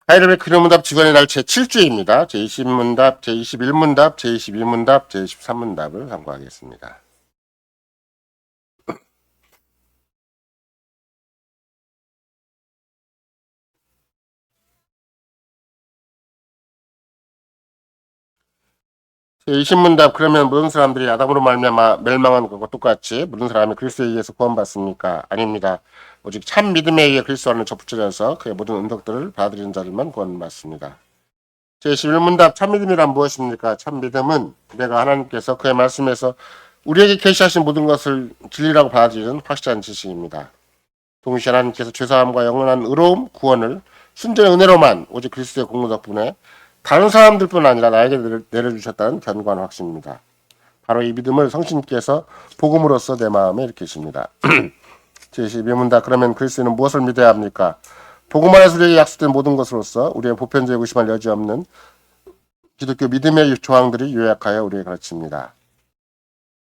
하이레벨 근현문답 직원의 날 제7주입니다. 제20문답, 제21문답, 제22문답, 제23문답을 참고하겠습니다. 제20문답, 그러면 모든 사람들이 아담으로 말미암아 멸망한 것과 똑같이 모든 사람이 그리스도에 의해서 구원받습니까? 아닙니다. 오직 참 믿음에 의해 그리스도 안에 접붙여져서 그의 모든 은덕들을 받아들이는 자들만 구원받습니다. 제11문답, 참믿음이란 무엇입니까? 참믿음은 내가 하나님께서 그의 말씀에서 우리에게 계시하신 모든 것을 진리라고 받아들이는 확실한 지식입니다. 동시에 하나님께서 죄사함과 영원한 의로움, 구원을 순전한 은혜로만 오직 그리스도의 공로 덕분에 다른 사람들뿐 아니라 나에게 내려주셨다는 견고한 확신입니다. 바로 이 믿음을 성신께서 복음으로써 내 마음에 일으키십니다. 제12문답, 그러면 그리스도는 무엇을 믿어야 합니까? 복음 안에서 우리에게 약속된 모든 것으로서 우리의 보편적인 의심할 여지 없는 기독교 믿음의 조항들이 요약하여 우리에게 가르칩니다.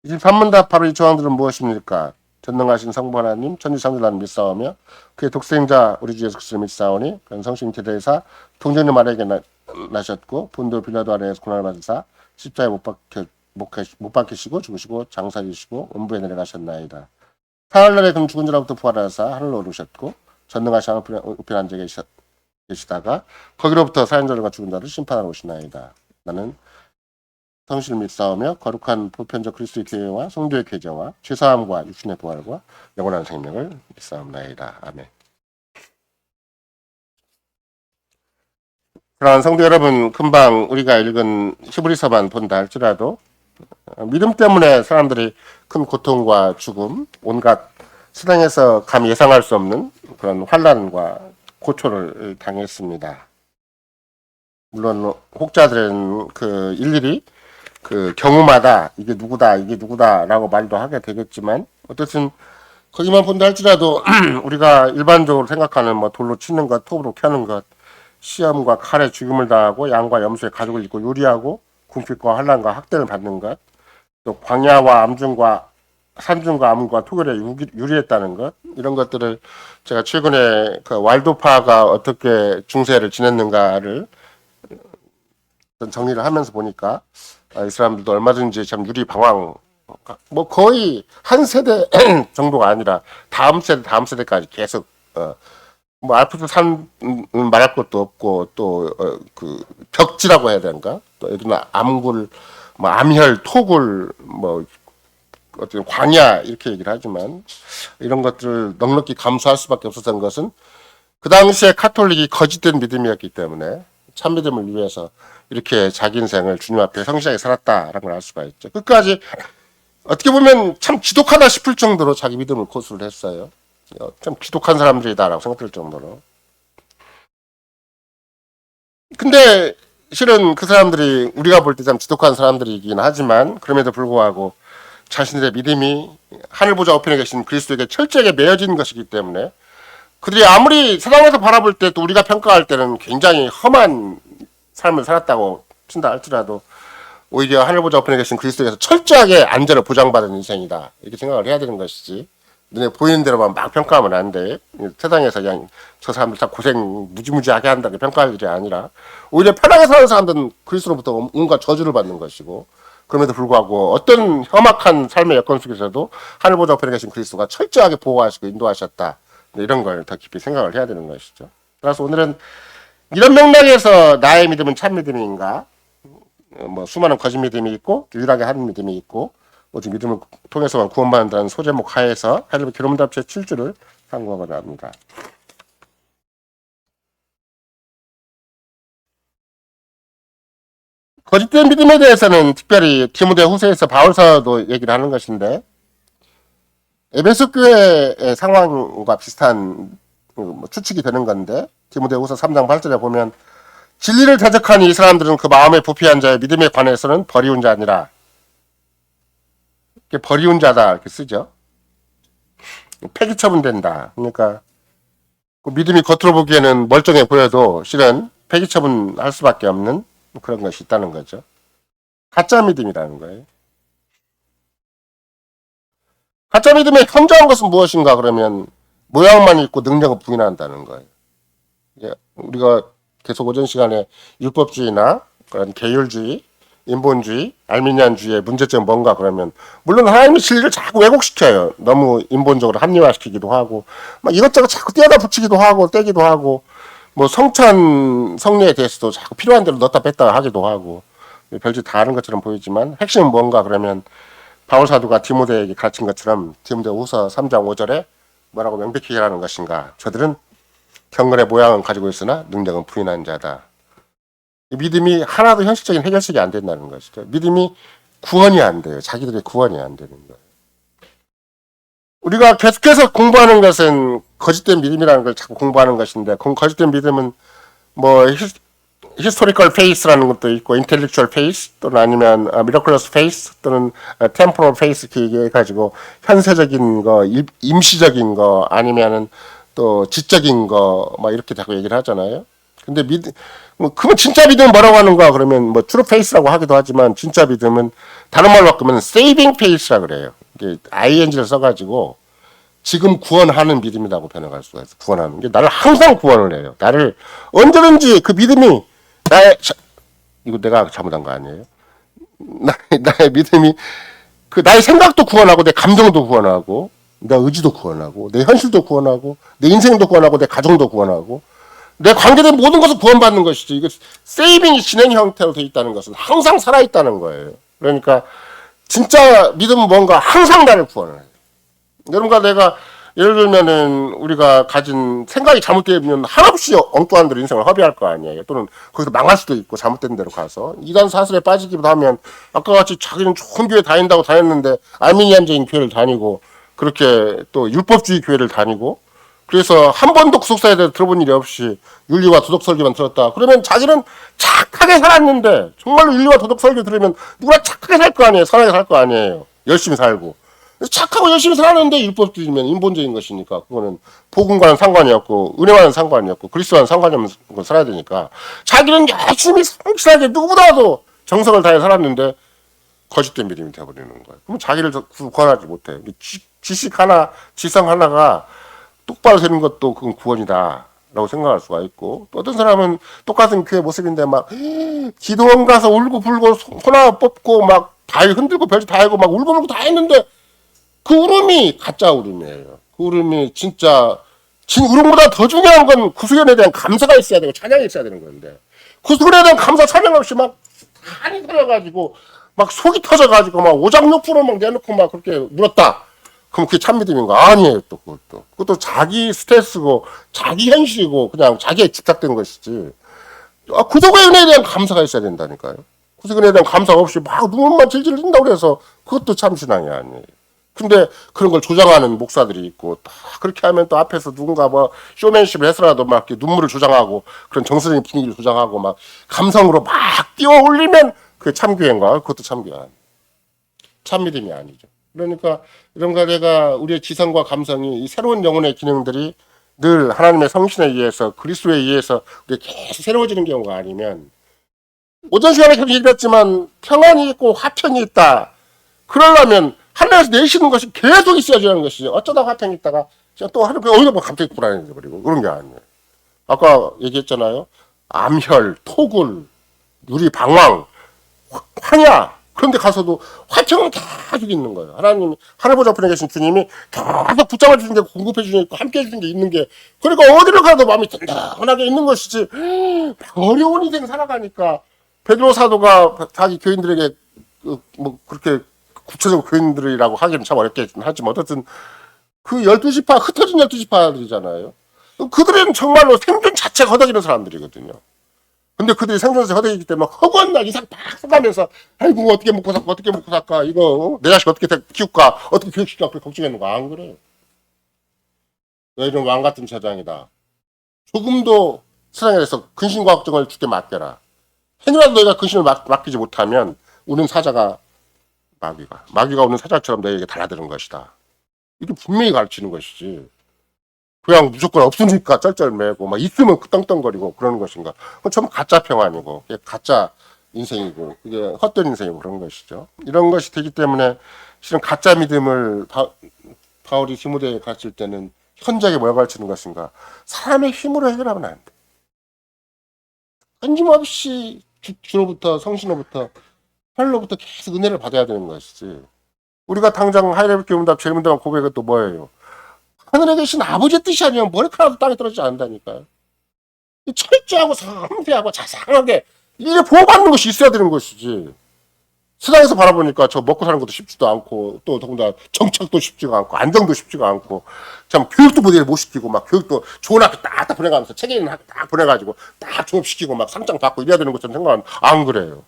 23문답, 바로 이 조항들은 무엇입니까? 전능하신 성부 하나님, 천지창조라는 믿사오며 그의 독생자 우리 주 예수 그리스도를 믿사오니 그는 성신 대대사 동정님 아래에게 나셨고 본도 빌라도 아래에서 고난을 받으사 십자가에 못 박히시고 죽으시고 장사지시고 원부에 내려가셨나이다. 사흘날에 그는 죽은 자로부터 부활하사 하늘로 오르셨고 전능하신 하늘 우편에 앉아 계시다가 거기로부터 사형자들과 죽은 자를 심판하러 오시나이다. 나는 성신을 믿사오며 거룩한 보편적 그리스도의 교회와 성도의 계제와 죄사함과 육신의 부활과 영원한 생명을 믿사옵나이다. 아멘. 그러한 성도 여러분, 금방 우리가 읽은 히브리서만 본다 할지라도 믿음 때문에 사람들이 큰 고통과 죽음, 온갖 세상에서 감히 예상할 수 없는 그런 환난과 고초를 당했습니다. 물론 혹자들은 그 일일이 그 경우마다 이게 누구다라고 말도 하게 되겠지만 어쨌든 거기만 본다 할지라도 우리가 일반적으로 생각하는 뭐 돌로 치는 것, 톱으로 켜는 것, 시험과 칼에 죽임을 당하고 양과 염소의 가죽을 입고 요리하고 궁핍과 환난과 학대를 받는 것, 또 광야와 암중과 산중과 암과 토결에 유리했다는 것, 이런 것들을 제가 최근에 그 왈도파가 어떻게 중세를 지냈는가를 정리를 하면서 보니까 이 사람들도 얼마든지 참 유리 방황, 뭐 거의 한 세대 정도가 아니라 다음 세대까지 계속 뭐 알프스 산 말할 것도 없고 또 그 벽지라고 해야 되는가, 또 예를 암굴, 뭐 암혈, 토굴, 뭐 어떤 광야 이렇게 얘기를 하지만 이런 것들을 넉넉히 감수할 수밖에 없었던 것은 그 당시에 카톨릭이 거짓된 믿음이었기 때문에 참 믿음을 위해서 이렇게 자기 인생을 주님 앞에 성실하게 살았다라는 걸 알 수가 있죠. 끝까지 어떻게 보면 참 지독하다 싶을 정도로 자기 믿음을 고수를 했어요. 참 지독한 사람들이다라고 생각될 정도로. 근데 실은 그 사람들이 우리가 볼 때 참 지독한 사람들이긴 하지만 그럼에도 불구하고 자신들의 믿음이 하늘 보좌 우편에 계신 그리스도에게 철저하게 매여진 것이기 때문에 그들이 아무리 세상에서 바라볼 때 또 우리가 평가할 때는 굉장히 험한 삶을 살았다고 친다 할지라도 오히려 하늘 보좌 우편에 계신 그리스도에서 철저하게 안전을 보장받은 인생이다 이렇게 생각을 해야 되는 것이지, 눈에 보이는 대로만 막 평가하면 안 돼. 세상에서 그냥 저 사람들 다 고생 무지무지하게 한다고 평가할 일이 아니라 오히려 편하게 사는 사람들은 그리스도로부터 온갖 저주를 받는 것이고, 그럼에도 불구하고 어떤 험악한 삶의 여건 속에서도 하늘 보좌 우편에 계신 그리스도가 철저하게 보호하시고 인도하셨다, 이런 걸 더 깊이 생각을 해야 되는 것이죠. 따라서 오늘은 이런 맥락에서 나의 믿음은 참 믿음인가, 뭐 수많은 거짓 믿음이 있고 유일하게 한 믿음이 있고 오직 믿음을 통해서만 구원받는다는 소제목 하에서 하이레벨 근현문답 제7주를 참고하고자 합니다. 거짓된 믿음에 대해서는 특별히 디모데 후서에서 바울서도 얘기를 하는 것인데, 에베소 교회의 상황과 비슷한 추측이 되는 건데, 디모데 후서 3장 8절에 보면 진리를 대적하니 이 사람들은 그 마음에 부패한 자의 믿음에 관해서는 버리운 자 아니라, 이렇게 버리운 자다 이렇게 쓰죠. 폐기 처분된다. 그러니까 그 믿음이 겉으로 보기에는 멀쩡해 보여도 실은 폐기 처분할 수밖에 없는 그런 것이 있다는 거죠. 가짜 믿음이라는 거예요. 가짜 믿음의 현저한 것은 무엇인가 그러면 모양만 있고 능력을 부인한다는 거예요. 우리가 계속 오전 시간에 율법주의나 그런 계율주의, 인본주의, 알미니안주의의 문제점 뭔가 그러면 물론 하나님의 진리를 자꾸 왜곡시켜요. 너무 인본적으로 합리화시키기도 하고 막 이것저것 자꾸 떼다 붙이기도 하고 떼기도 하고 뭐 성찬 성례에 대해서도 자꾸 필요한 대로 넣었다 뺐다 하기도 하고 별짓 다 하는 것처럼 보이지만 핵심은 뭔가 그러면 바울 사도가 디모데에게 가르친 것처럼 디모데후서 3장 5절에 뭐라고 명백히 얘기하는 것인가? 저들은 경건의 모양은 가지고 있으나 능력은 부인한 자다. 믿음이 하나도 현실적인 해결책이 안 된다는 것이죠. 믿음이 구원이 안 돼요. 자기들의 구원이 안 되는 거예요. 우리가 계속해서 공부하는 것은 거짓된 믿음이라는 걸 자꾸 공부하는 것인데 거짓된 믿음은 뭐 히스토리컬 페이스라는 것도 있고 인텔렉츄얼 페이스 또는 아니면 미러클러스 페이스 또는 템포럴 페이스 이렇게 해가지고 현세적인 거 임시적인 거 아니면은 또 지적인 거 막 이렇게 자꾸 얘기를 하잖아요. 근데 뭐 그건 진짜 믿음은 뭐라고 하는 거야? 그러면 뭐 트루 페이스라고 하기도 하지만 진짜 믿음은 다른 말로 바꾸면 세이빙 페이스라 그래요. 이게 ing를 써가지고 지금 구원하는 믿음이라고 변해갈 수가 있어. 구원하는 게 나를 항상 구원을 해요. 나를 언제든지 그 믿음이 이거 내가 잘못한 거 아니에요? 나의 믿음이 나의 생각도 구원하고 내 감정도 구원하고 내 의지도 구원하고 내 현실도 구원하고 내 인생도 구원하고 내 가정도 구원하고 내 관계된 모든 것을 구원받는 것이지. 이거 세이빙이 진행 형태로 되어 있다는 것은 항상 살아있다는 거예요. 그러니까 진짜 믿음은 뭔가 항상 나를 구원을 해요. 여러분과 내가 예를 들면은 우리가 가진 생각이 잘못되면 한없이 엉뚱한 대로 인생을 허비할 거 아니에요. 또는 거기서 망할 수도 있고 잘못된 대로 가서 이단 사슬에 빠지기도 하면 아까 같이 자기는 좋은 교회 다닌다고 다녔는데 알미니안적인 교회를 다니고 그렇게 또 율법주의 교회를 다니고 그래서 한 번도 구속사에 대해서 들어본 일이 없이 윤리와 도덕 설교만 들었다. 그러면 자기는 착하게 살았는데 정말로 윤리와 도덕 설교 들으면 누구나 착하게 살 거 아니에요. 선하게 살 거 아니에요. 열심히 살고. 착하고 열심히 살았는데 율법주의면 인본적인 것이니까 그거는 복음과는 상관이 없고 은혜와는 상관이 없고 그리스도와는 상관이 없는 걸 살아야 되니까 자기는 열심히 성실하게 누구보다도 정성을 다해 살았는데 거짓된 믿음이 되어버리는 거예요. 그럼 자기를 구원하지 못해. 지식 하나, 지성 하나가 똑바로 되는 것도 그건 구원이다 라고 생각할 수가 있고 또 어떤 사람은 똑같은 교회 모습인데 막 기도원 가서 울고 불고 소나 뽑고 막 다 흔들고 별짓 다 하고 막 울고 불고 다 했는데 그 울음이 가짜 울음이에요. 그 울음이 진짜 울음보다 더 중요한 건 구수견에 대한 감사가 있어야 되고 찬양이 있어야 되는 건데 구수견에 대한 감사 찬양 없이 막 한이 터져가지고 막 속이 터져가지고 막 오장육부로 막 내놓고 막 그렇게 울었다. 그럼 그게 참 믿음인가? 아니에요. 또 그것도 자기 스트레스고 자기 현실이고 그냥 자기에 집착된 것이지. 구속의 은혜에 대한 감사가 있어야 된다니까요. 구속의 은혜에 대한 감사 없이 막 눈물만 질질 흘린다고 해서 그것도 참 신앙이 아니에요. 근데 그런 걸 조장하는 목사들이 있고 그렇게 하면 또 앞에서 누군가 뭐 쇼맨십을 해서라도 막 이렇게 눈물을 조장하고 그런 정서적인 분위기를 조장하고 막 감성으로 막 띄워 올리면 그게 참교회인가? 그것도 참교회 아니에요. 참 믿음이 아니죠. 그러니까 이런가 내가 우리의 지성과 감성이 이 새로운 영혼의 기능들이 늘 하나님의 성신에 의해서 그리스도에 의해서 계속 새로워지는 경우가 아니면 오전 시간에 계속 얘기했지만 평안이 있고 화평이 있다. 그러려면 하늘에서 내쉬는 것이 계속 있어야지는 것이죠. 어쩌다 화평이 있다가 또 하루 어디서 뭐 갑자기 불안해져 버리고 그런 게 아니에요. 아까 얘기했잖아요. 암혈, 토굴, 유리 방황, 황야 그런데 가서도 화평은 계속 있는 거예요. 하나님이 하늘 보좌 앞에 계신 주님이 계속 붙잡아 주신 게 공급해 주신 게 함께 해 주신 게 있는 게 그러니까 어디를 가도 마음이 든든하게 있는 것이지 어려운 인생 살아가니까 베드로 사도가 자기 교인들에게 뭐 그렇게 구체적으로 교인들이라고 하기는 참 어렵게 하지만 어쨌든 그 12지파 흩어진 12지파들이잖아요. 그들은 정말로 생존 자체가 허덕이는 사람들이거든요. 근데 그들이 생존에서 허덕이기 때문에 허구한 날 이상 막 써가면서 아이고 어떻게 먹고 살까 어떻게 먹고 살까 이거 내 자식 어떻게 키울까 어떻게 교육시킬까 그렇게 걱정했는 거 안 그래요. 너희는 왕 같은 제장이다. 조금도 세상에 대해서 근심과 걱정을 주게 맡겨라. 행여라도 너희가 근심을 맡기지 못하면 우는 사자가 마귀가 오는 사자처럼 너희에게 달라드는 것이다. 이게 분명히 가르치는 것이지. 그냥 무조건 없으니까 쩔쩔매고 막 있으면 떵떵거리고 그러는 것인가. 그건 전부 가짜 평안이고 그게 가짜 인생이고 그게 헛된 인생이고 그런 것이죠. 이런 것이 되기 때문에 실은 가짜 믿음을 바울이 디모데에 가르칠 때는 현장에 뭘 가르치는 것인가. 사람의 힘으로 해결하면 안 돼. 끊임없이 주로부터 성신으로부터 하늘로부터 계속 은혜를 받아야 되는 것이지. 우리가 당장 하이레벨 교문답 제문답 고백은 또 뭐예요? 하늘에 계신 아버지의 뜻이 아니면 머리카락도 땅에 떨어지지 않는다니까요. 철저하고 섬세하고 자상하게 이게 보호받는 것이 있어야 되는 것이지. 세상에서 바라보니까 저 먹고 사는 것도 쉽지도 않고 또 더군다나 정착도 쉽지가 않고 안정도 쉽지가 않고 참 교육도 못 시키고 막 교육도 좋은 학교 딱 보내가면서 책에 있는 학교 딱 보내가지고 딱 졸업시키고 막 상장 받고 이래야 되는 것처럼 생각하면 안 그래요.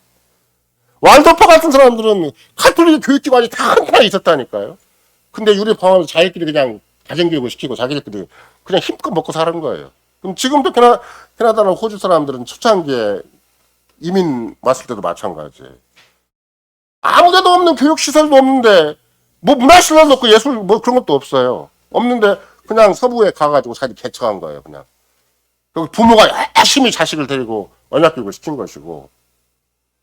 왈도파 같은 사람들은 카톨릭 교육기관이 다 한편에 있었다니까요. 근데 유리 방황을 자기들끼리 그냥 가정교육을 시키고 자기들끼리 그냥 힘껏 먹고 사는 거예요. 그럼 지금도 캐나다나 호주 사람들은 초창기에 이민 왔을 때도 마찬가지예요. 아무데도 없는 교육시설도 없는데 뭐 문화시설도 없고 예술 뭐 그런 것도 없어요. 없는데 그냥 서부에 가가지고 자기 개척한 거예요. 그냥. 그리고 부모가 열심히 자식을 데리고 언약교육을 시킨 것이고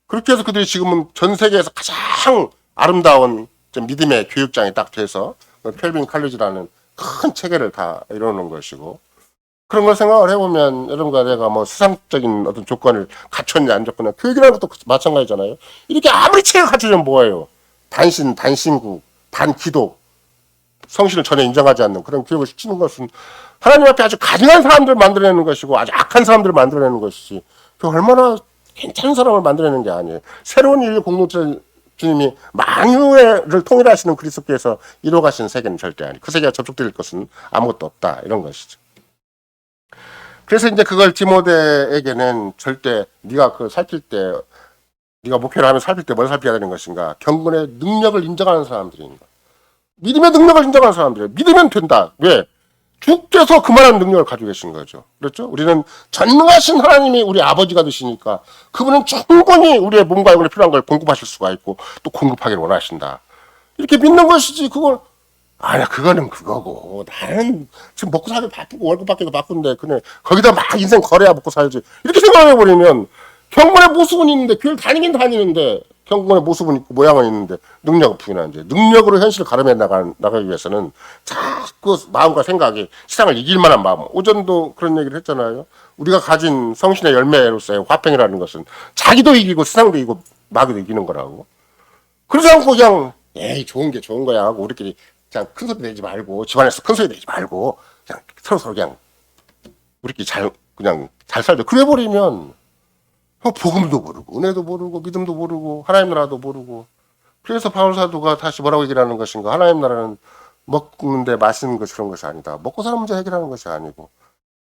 그렇게 해서 그들이 지금은 전 세계에서 가장 아름다운 믿음의 교육장이 딱 돼서 켈빈 칼리지라는 큰 체계를 다 이뤄놓은 것이고 그런 걸 생각을 해보면 여러분과 내가 뭐 세상적인 어떤 조건을 갖췄냐 안 갖췄냐 교육이라는 것도 마찬가지잖아요. 이렇게 아무리 체계가 갖춰지면 뭐예요. 단신국, 단기독 성신을 전혀 인정하지 않는 그런 교육을 시키는 것은 하나님 앞에 아주 가증한 사람들을 만들어내는 것이고 아주 악한 사람들을 만들어내는 것이지 그 얼마나 괜찮은 사람을 만들어내는 게 아니에요. 새로운 인류 공동체를 주님이 만유를 통일하시는 그리스도께서 이루어가시는 세계는 절대 아니에요. 그 세계가 접촉될 것은 아무것도 없다 이런 것이죠. 그래서 이제 그걸 디모데에게는 절대 네가 그 살필 때 네가 목회를 하면 살필 때 뭘 살펴야 되는 것인가? 경건의 능력을 인정하는 사람들입니다. 믿음의 능력을 인정하는 사람들이에요. 믿으면 된다. 왜? 주께서 그만한 능력을 가지고 계신 거죠. 그렇죠? 우리는 전능하신 하나님이 우리 아버지가 되시니까 그분은 충분히 우리의 몸과 영혼에 필요한 걸 공급하실 수가 있고 또 공급하기를 원하신다. 이렇게 믿는 것이지 그걸 아니야 그거는 그거고 나는 지금 먹고 살기 바쁘고 월급 받기도 바쁜데 그냥 거기다 막 인생 거래야 먹고 살지 이렇게 생각해버리면 경건의 모습은 있는데 교회를 다니긴 다니는데 경건의 모습은 있고 모양은 있는데 능력은 부인하는데 능력으로 현실을 가름해 나가기 위해서는 자꾸 마음과 생각이 세상을 이길 만한 마음 오전도 그런 얘기를 했잖아요. 우리가 가진 성신의 열매로서의 화평이라는 것은 자기도 이기고 세상도 이기고 마귀도 이기는 거라고. 그러지 않고 그냥 에이 좋은 게 좋은 거야 하고 우리끼리 그냥 큰 소리 내지 말고 집안에서 큰 소리 내지 말고 그냥 서로 그냥 우리끼리 그냥 잘 살자. 그래 버리면 복음도 모르고 은혜도 모르고 믿음도 모르고 하나님 나라도 모르고 그래서 바울 사도가 다시 뭐라고 얘기하는 것인가? 하나님 나라는 먹는데 마시는 것이 그런 것이 아니다. 먹고 사는 문제 해결하는 것이 아니고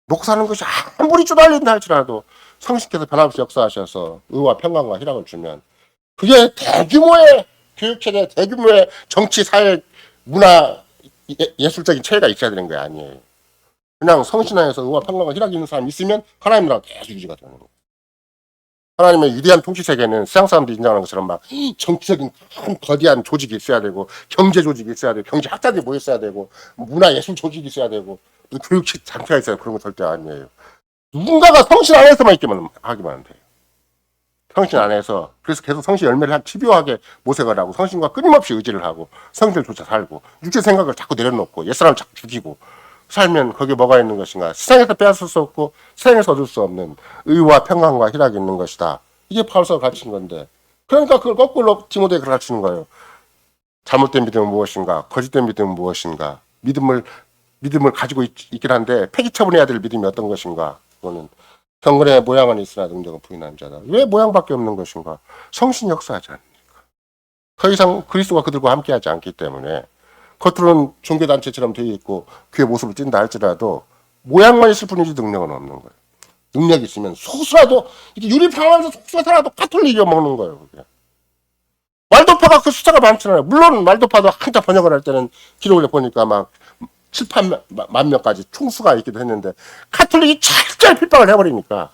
먹고 사는 것이 아무리 쪼달린다 할지라도 성신께서 변함없이 역사하셔서 의와 평강과 희락을 주면 그게 대규모의 교육체계, 대규모의 정치, 사회, 문화, 예술적인 체계가 있어야 되는 게 아니에요. 그냥 성신 안에서 의와 평강과 희락이 있는 사람이 있으면 하나님 나라가 계속 유지가 되는 거예요. 하나님의 위대한 통치 세계는 세상 사람들이 인정하는 것처럼 막 정치적인 큰 거대한 조직이 있어야 되고 경제 조직이 있어야 되고 경제 학자들이 모여 있어야 되고 문화 예술 조직이 있어야 되고 교육 장치가 있어야 되고 그런 거 절대 아니에요. 누군가가 성신 안에서만 있기만 하기만 돼요. 성신 안에서 그래서 계속 성신 열매를 집요하게 모색을 하고 성신과 끊임없이 의지를 하고 성신을 쫓아 살고 육체 생각을 자꾸 내려놓고 옛사람을 자꾸 죽이고 살면 거기에 뭐가 있는 것인가? 세상에서 빼앗을 수 없고 세상에서 얻을 수 없는 의와 평강과 희락이 있는 것이다. 이게 바울서가 가르치는 건데 그러니까 그걸 거꾸로 디모데에게 가르치는 거예요. 잘못된 믿음은 무엇인가? 거짓된 믿음은 무엇인가? 믿음을 가지고 있긴 한데 폐기 처분해야 될 믿음이 어떤 것인가? 그거는 경건의 모양은 있으나 능력은 부인한 자다. 왜 모양밖에 없는 것인가? 성신 역사하지 않으니까. 더 이상 그리스도가 그들과 함께하지 않기 때문에 겉으로는 종교단체처럼 되어 있고 그의 모습을 띈다 할지라도 모양만 있을 뿐이지 능력은 없는 거예요. 능력이 있으면 소수라도 이렇게 유리병원에서 소수가 살아도 카톨릭 이겨먹는 거예요. 그게. 말도파가 그 숫자가 많잖아요. 물론 말도파도 한자 번역을 할 때는 기록을 보니까 막 7, 8만 명까지 총수가 있기도 했는데 카톨릭이 철저히 핍박을 해버리니까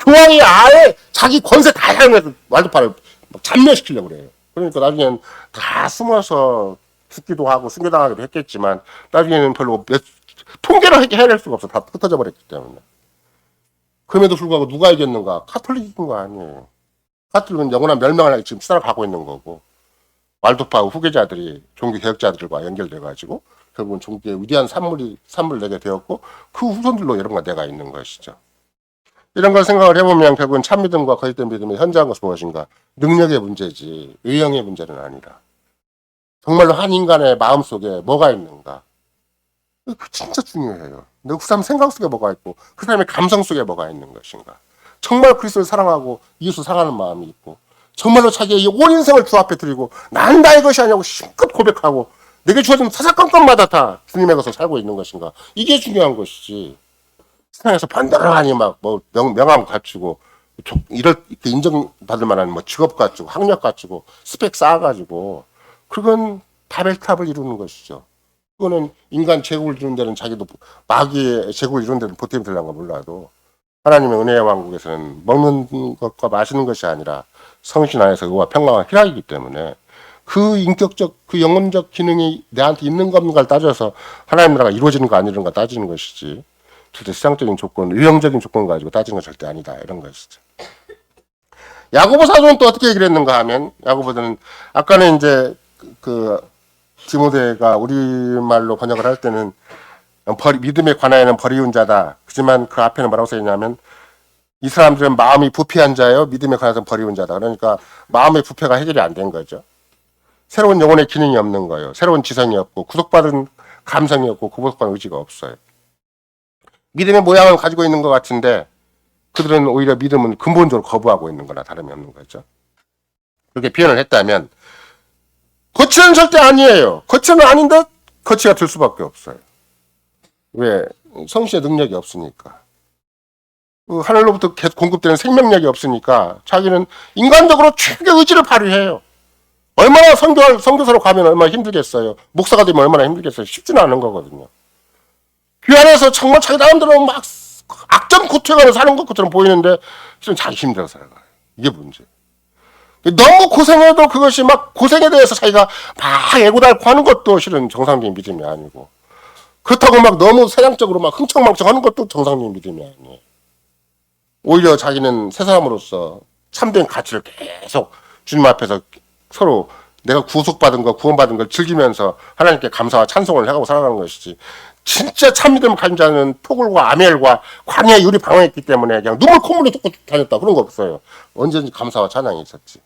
교황이 아예 자기 권세 다 사용해서 말도파를 잔멸시키려고 그래요. 그러니까 나중엔 다 숨어서 죽기도 하고 순교당하기도 했겠지만 나중에는 별로 통계를 해낼 수가 없어. 다 흩어져 버렸기 때문에. 그럼에도 불구하고 누가 이겼는가? 카톨릭이 이긴 거 아니에요. 카톨릭은 영원한 멸망을 지금 살아가고 있는 거고 왈도파 후계자들이 종교개혁자들과 연결돼가지고 결국은 종교의 위대한 산물을 내게 되었고 그 후손들로 여러분과 내가 있는 것이죠. 이런 걸 생각을 해보면 결국은 참믿음과 거짓된 믿음의 현저한 것은 무엇인가? 능력의 문제지 의형의 문제는 아니라 정말로 한 인간의 마음속에 뭐가 있는가? 진짜 중요해요. 그 사람 생각 속에 뭐가 있고 그 사람의 감성 속에 뭐가 있는 것인가? 정말 그리스도를 사랑하고 이웃을 사랑하는 마음이 있고 정말로 자기의 온 인생을 주 앞에 드리고 난 나의 것이 아니라고 힘껏 고백하고 내게 주어진 사사건건마다 다 주님의 것을 살고 있는 것인가? 이게 중요한 것이지. 세상에서 번더러하니 막뭐 명함 갖추고 이럴 때 인정받을 만한 뭐 직업 갖추고 학력 갖추고 스펙 쌓아가지고 그건 바벨탑을 이루는 것이죠. 그거는 인간 제국을 이루는 데는 자기도 마귀의 제국을 이루는 데는 보탬이 되려는 거 몰라도 하나님의 은혜의 왕국에서는 먹는 것과 마시는 것이 아니라 성신 안에서 의와 평강과 희락이기 때문에 그 인격적 그 영혼적 기능이 내한테 있는 가 없는가를 따져서 하나님 나라가 이루어지는 거 아니는가 따지는 것이지 절대 세상적인 조건, 유형적인 조건 가지고 따지는 건 절대 아니다 이런 것이죠. 야고보 사도는 또 어떻게 얘기를 했는가 하면 야고보는 아까는 이제 그 디모데가 우리말로 번역을 할 때는 믿음에 관하여는 버리운 자다. 하지만 그 앞에는 뭐라고 써있냐면 이 사람들은 마음이 부패한 자예요. 믿음에 관해서는 버리운 자다. 그러니까 마음의 부패가 해결이 안 된 거죠. 새로운 영혼의 기능이 없는 거예요. 새로운 지성이 없고 구속받은 감성이 없고 구속받은 의지가 없어요. 믿음의 모양을 가지고 있는 것 같은데 그들은 오히려 믿음은 근본적으로 거부하고 있는 거나 다름이 없는 거죠. 그렇게 표현을 했다면 거치는 절대 아니에요. 거치는 아닌데 거치가 될 수밖에 없어요. 왜? 성신의 능력이 없으니까. 하늘로부터 계속 공급되는 생명력이 없으니까 자기는 인간적으로 최고의 의지를 발휘해요. 얼마나 선교사로 가면 얼마나 힘들겠어요. 목사가 되면 얼마나 힘들겠어요. 쉽지는 않은 거거든요. 그 안에서 정말 자기 나름대로 막 악전 고투해가며 사는 것처럼 보이는데 실은 자기 힘들어서 살아가요. 이게 문제. 너무 고생해도 그것이 막 고생에 대해서 자기가 막 애고달고 하는 것도 실은 정상적인 믿음이 아니고 그렇다고 막 너무 세상적으로 막 흥청망청 하는 것도 정상적인 믿음이 아니에요. 오히려 자기는 새 사람으로서 참된 가치를 계속 주님 앞에서 서로 내가 구속받은 거 구원받은 걸 즐기면서 하나님께 감사와 찬송을 해가고 살아가는 것이지 진짜 참믿음을 가진 자는 토굴과 아멜과 광야에 유리 방황했기 때문에 그냥 눈물 콧물로 쏟고 다녔다 그런 거 없어요. 언제든지 감사와 찬양이 있었지.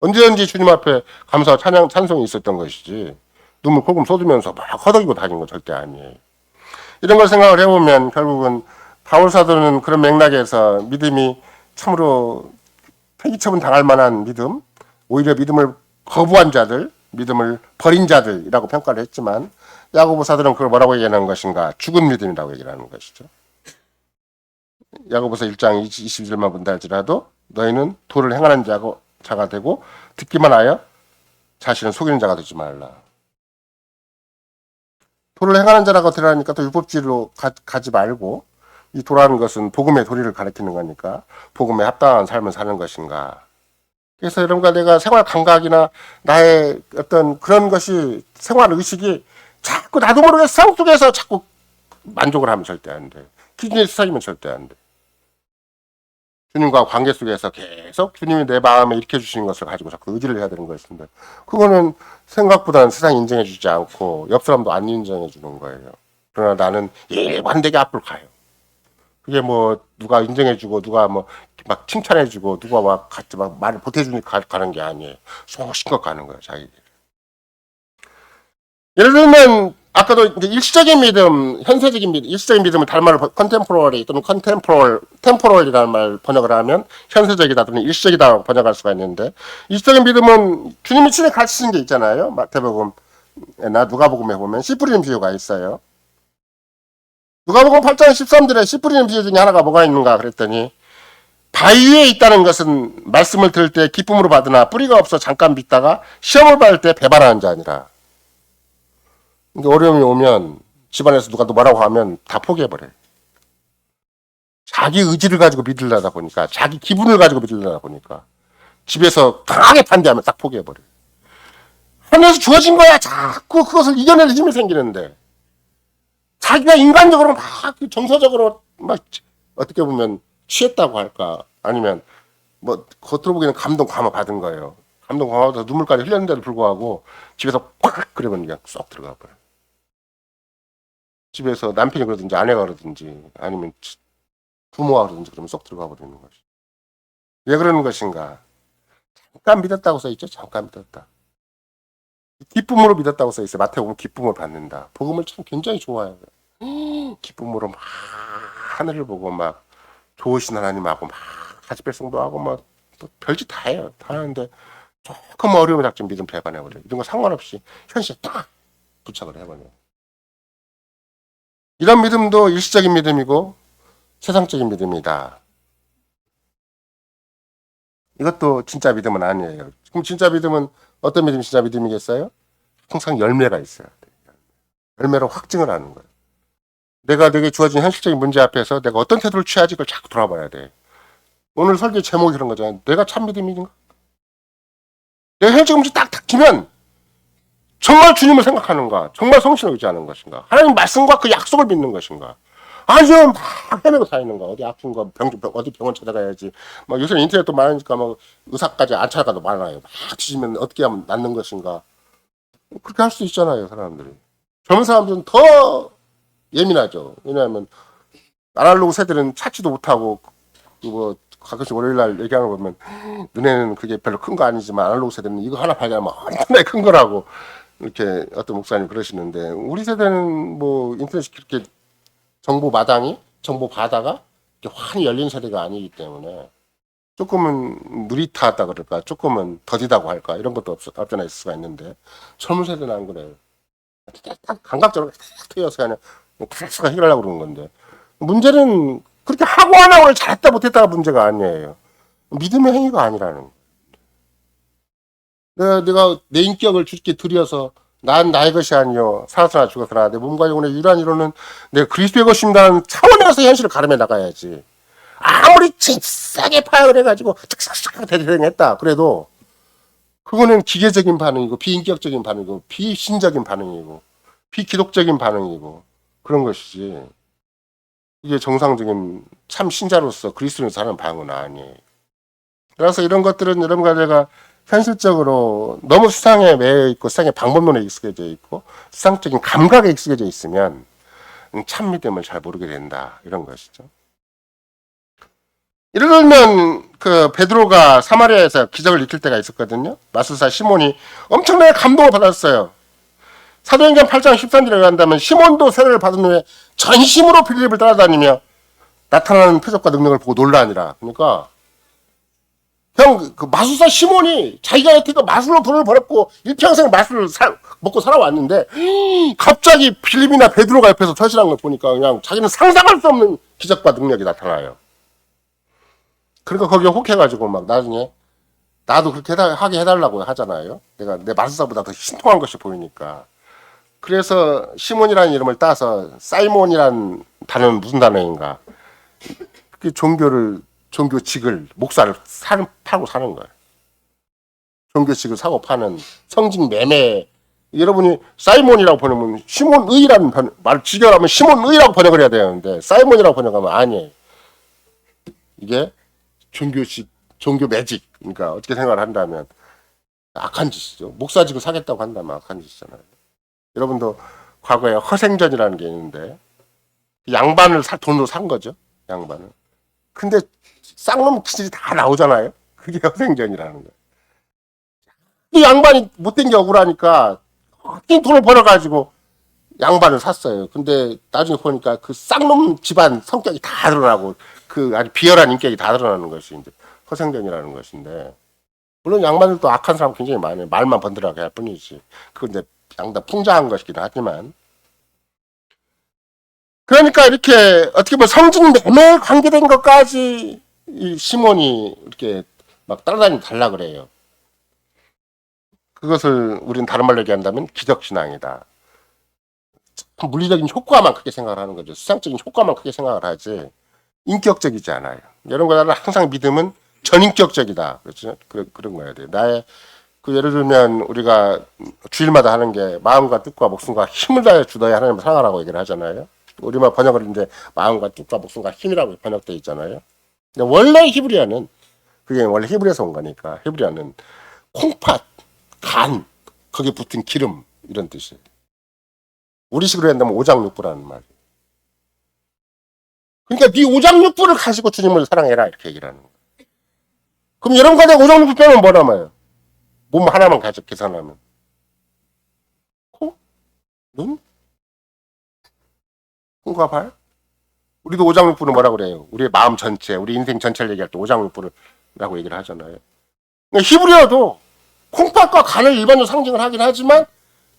언제든지 주님 앞에 감사와 찬송이 있었던 것이지 눈물 콧물 쏟으면서 막 허덕이고 다닌 건 절대 아니에요. 이런 걸 생각을 해보면 결국은 바울 사도는 그런 맥락에서 믿음이 참으로 폐기처분 당할 만한 믿음, 오히려 믿음을 거부한 자들, 믿음을 버린 자들이라고 평가를 했지만 야고보 사도는 그걸 뭐라고 얘기하는 것인가? 죽은 믿음이라고 얘기하는 것이죠. 야고보서 1장 20절만 본다 할지라도 너희는 도를 행하는 자가 되고 듣기만 하여 자신을 속이는 자가 되지 말라. 도를 행하는 자라고 들으니까 또 율법주의로 가지 말고 이 도라는 것은 복음의 도리를 가리키는 거니까 복음에 합당한 삶을 사는 것인가. 그래서 여러분과 내가 생활 감각이나 나의 어떤 그런 것이 생활 의식이 자꾸 나도 모르게 세상 속에서 자꾸 만족을 하면 절대 안 돼. 기준에 수사이면 절대 안 돼. 주님과 관계 속에서 계속 주님이 내 마음에 일으켜 주시는 것을 가지고 자꾸 의지를 해야 되는 것인데 그거는 생각보다는 세상이 인정해 주지 않고 옆 사람도 안 인정해 주는 거예요. 그러나 나는 일관되게 앞을 가요. 그게 뭐 누가 인정해 주고 누가 뭐 막 칭찬해 주고 누가 막 같이 막 말을 보태 주니까 가는 게 아니에요. 소신껏 가는 거예요, 자기. 예를 들면 아까도 이제 일시적인 믿음, 현세적인 믿음, 일시적인 믿음을 다른 말로 컨템포러리 또는 템포럴이라는 말 번역을 하면 현세적이다 또는 일시적이다 번역할 수가 있는데 일시적인 믿음은 주님이 친히 가르치신 게 있잖아요. 마태복음이나 누가복음에 보면 씨 뿌리는 비유가 있어요. 누가복음 8장 13절에 씨 뿌리는 비유 중에 하나가 뭐가 있는가 그랬더니 바위 위에 있다는 것은 말씀을 들을 때 기쁨으로 받으나 뿌리가 없어 잠깐 믿다가 시험을 받을 때 배반하는 자니라. 어려움이 오면 집안에서 누가 또 뭐라고 하면 다 포기해버려요. 자기 의지를 가지고 믿으려다 보니까 자기 기분을 가지고 믿으려다 보니까 집에서 강하게 반대하면 딱 포기해버려요. 하늘에서 주어진 거야. 자꾸 그것을 이겨낼 힘이 생기는데 자기가 인간적으로 막 정서적으로 막 어떻게 보면 취했다고 할까 아니면 뭐 겉으로 보기에는 감동 감화 받은 거예요. 감동 감화 받아서 눈물까지 흘렸는데도 불구하고 집에서 꽉 그러면 그냥 쏙 들어가 버려요. 집에서 남편이 그러든지 아내가 그러든지 아니면 부모가 그러든지 그러면 쏙 들어가 버리는 것이. 왜 그러는 것인가? 잠깐 믿었다고 써 있죠. 잠깐 믿었다. 기쁨으로 믿었다고 써 있어요. 마태복음 기쁨을 받는다. 복음을 참 굉장히 좋아해요. 기쁨으로 막 하늘을 보고 막 좋으신 하나님하고 막 가지배송도 하고 막 별짓 다 해요. 다 하는데 조금 어려움이 닥치면 믿음 배반해버려요. 이런 거 상관없이 현실에 딱 부착을 해버려요. 이런 믿음도 일시적인 믿음이고 세상적인 믿음이다. 이것도 진짜 믿음은 아니에요. 그럼 진짜 믿음은 어떤 믿음이 진짜 믿음이겠어요? 항상 열매가 있어야 돼요. 열매로 확증을 하는 거예요. 내가 내게 주어진 현실적인 문제 앞에서 내가 어떤 태도를 취하지 그걸 자꾸 돌아봐야 돼. 오늘 설교 제목이 그런 거잖아요. 내가 참 믿음인가? 내가 현실적 문제 딱 닥치면 정말 주님을 생각하는가? 정말 성신을 의지하는 것인가? 하나님 말씀과 그 약속을 믿는 것인가? 아니면 막 헤매고 다니는 거. 어디 아픈 거, 어디 병원 찾아가야지. 막 요새 인터넷도 많으니까 막 의사까지 안 찾아가도 많아요. 막 뒤지면 어떻게 하면 낫는 것인가? 그렇게 할 수 있잖아요, 사람들이. 젊은 사람들은 더 예민하죠. 왜냐하면 아날로그 세대는 찾지도 못하고 뭐 가끔씩 월요일날 얘기하는 거 보면 눈에는 그게 별로 큰 거 아니지만 아날로그 세대는 이거 하나 발견하면 엄청나게 큰 거라고 이렇게 어떤 목사님 그러시는데 우리 세대는 뭐 인터넷이 그렇게 정보 마당이 정보 바다가 환히 열린 세대가 아니기 때문에 조금은 느릿하다 그럴까 조금은 더디다고 할까 이런 것도 없잖아 있을 수가 있는데 젊은 세대는 안 그래요. 감각적으로 탁 트여서 그냥 탁 해결하려고 그러는 건데 문제는 그렇게 하고 안 하고를 잘했다 못했다가 문제가 아니에요. 믿음의 행위가 아니라는 거예요. 내가 내 인격을 주께 드려서 난 나의 것이 아니요 살아서나 죽어서나 내 몸과 영혼의 유일한 이론은 내가 그리스도의 것입니다라는 차원에서 현실을 가름해 나가야지. 아무리 진싸게 파악을 해가지고 착착착 대대했다 그래도 그거는 기계적인 반응이고 비인격적인 반응이고 비신적인 반응이고 비기독적인 반응이고 그런 것이지 이게 정상적인 참 신자로서 그리스도인으로서 하는 반응은 아니에요. 그래서 이런 것들은 여러분과 제가 현실적으로 너무 세상에 매여 있고 세상의 방법론에 익숙해져 있고 세상적인 감각에 익숙해져 있으면 참 믿음을 잘 모르게 된다 이런 것이죠. 예를 들면 그 베드로가 사마리아에서 기적을 일으킬 때가 있었거든요. 마술사 시몬이 엄청나게 감동을 받았어요. 사도행전 8장 13절에 의한다면 시몬도 세례를 받은 후에 전심으로 빌립을 따라다니며 나타나는 표적과 능력을 보고 놀라니라. 그러니까 그 마술사 시몬이 자기가 여태껏 마술로 돈을 벌었고 일평생 마술을 먹고 살아왔는데 갑자기 빌립이나 베드로가 옆에서 절실한 걸 보니까 그냥 자기는 상상할 수 없는 기적과 능력이 나타나요. 그러니까 거기에 혹해가지고 막 나중에 나도 그렇게 하게 해달라고 하잖아요. 내가 내 마술사보다 더 신통한 것이 보이니까. 그래서 시몬이라는 이름을 따서 사이몬이라는 단어는 무슨 단어인가? 그 종교직을 목사를 팔고 사는 거예요. 종교직을 사고 파는 성직 매매. 여러분이 사이몬이라고 번역하면 시몬의라는 말 직역하면 시몬의라고 번역을 해야 되는데 사이몬이라고 번역하면 아니에요. 이게 종교 매직. 그러니까 어떻게 생각을 한다면 악한 짓이죠. 목사직을 사겠다고 한다면 악한 짓이잖아요. 여러분도 과거에 허생전이라는 게 있는데 양반을 돈으로 산 거죠. 양반을. 근데 쌍놈 기질이 다 나오잖아요. 그게 허생전이라는 거예요. 이 양반이 못된 게 억울하니까 돈을 벌어가지고 양반을 샀어요. 근데 나중에 보니까 그 쌍놈 집안 성격이 다 드러나고 그 아주 비열한 인격이 다 드러나는 것이 이제 허생전이라는 것인데 물론 양반들도 악한 사람 굉장히 많아요. 말만 번들하게 할 뿐이지. 그건 이제 양다 풍자한 것이긴 하지만 그러니까 이렇게 어떻게 보면 성직 매매에 관계된 것까지 이 시몬이 이렇게 막 따라다니고 달라 그래요. 그것을 우리는 다른 말로 얘기한다면 기적신앙이다. 물리적인 효과만 크게 생각을 하는 거죠. 수상적인 효과만 크게 생각을 하지 인격적이지 않아요. 여러분과 항상 믿음은 전인격적이다. 그렇죠? 그런 거야 돼. 나의 예를 들면 우리가 주일마다 하는 게 마음과 뜻과 목숨과 힘을 다해 주더야 하나님을 사랑하라고 얘기를 하잖아요. 우리만 번역을 이제 마음과 뜻과 목숨과 힘이라고 번역되어 있잖아요. 근데 원래 히브리어는 그게 원래 히브리에서 온 거니까 히브리어는 콩팥, 간, 거기에 붙은 기름 이런 뜻이에요. 우리식으로 한다면 오장육부라는 말이에요. 그러니까 네 오장육부를 가지고 주님을 사랑해라 이렇게 얘기를 하는 거예요. 그럼 이런 거 내가 오장육부 빼면 뭐 남아요? 몸 하나만 가지고 계산하면 코, 눈, 손과 발. 우리도 오장육부는 뭐라 그래요? 우리의 마음 전체, 우리 인생 전체를 얘기할 때 오장육부라고 얘기를 하잖아요. 그러니까 히브리어도 콩팥과 간을 일반적으로 상징을 하긴 하지만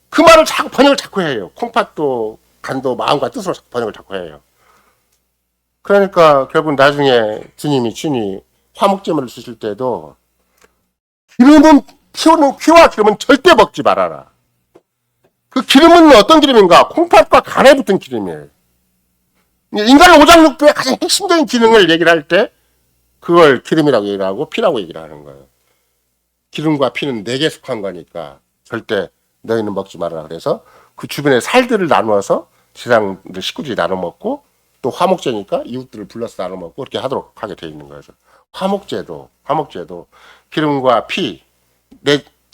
그 말을 자꾸 번역을 자꾸 해요. 콩팥도 간도 마음과 뜻으로 번역을 자꾸 해요. 그러니까 결국 나중에 주님이 친히 화목제물을 주실 때도 기름은 피와 기름은 절대 먹지 말아라. 그 기름은 어떤 기름인가? 콩팥과 간에 붙은 기름이에요. 인간의 오장육부의 가장 핵심적인 기능을 얘기를 할 때 그걸 기름이라고 얘기를 하고 피라고 얘기를 하는 거예요. 기름과 피는 내게 속한 거니까 절대 너희는 먹지 말아라. 그래서 그 주변의 살들을 나누어서 세상들 식구들이 나눠 먹고 또 화목제니까 이웃들을 불러서 나눠 먹고 그렇게 하도록 하게 돼 있는 거죠. 화목제도 기름과 피,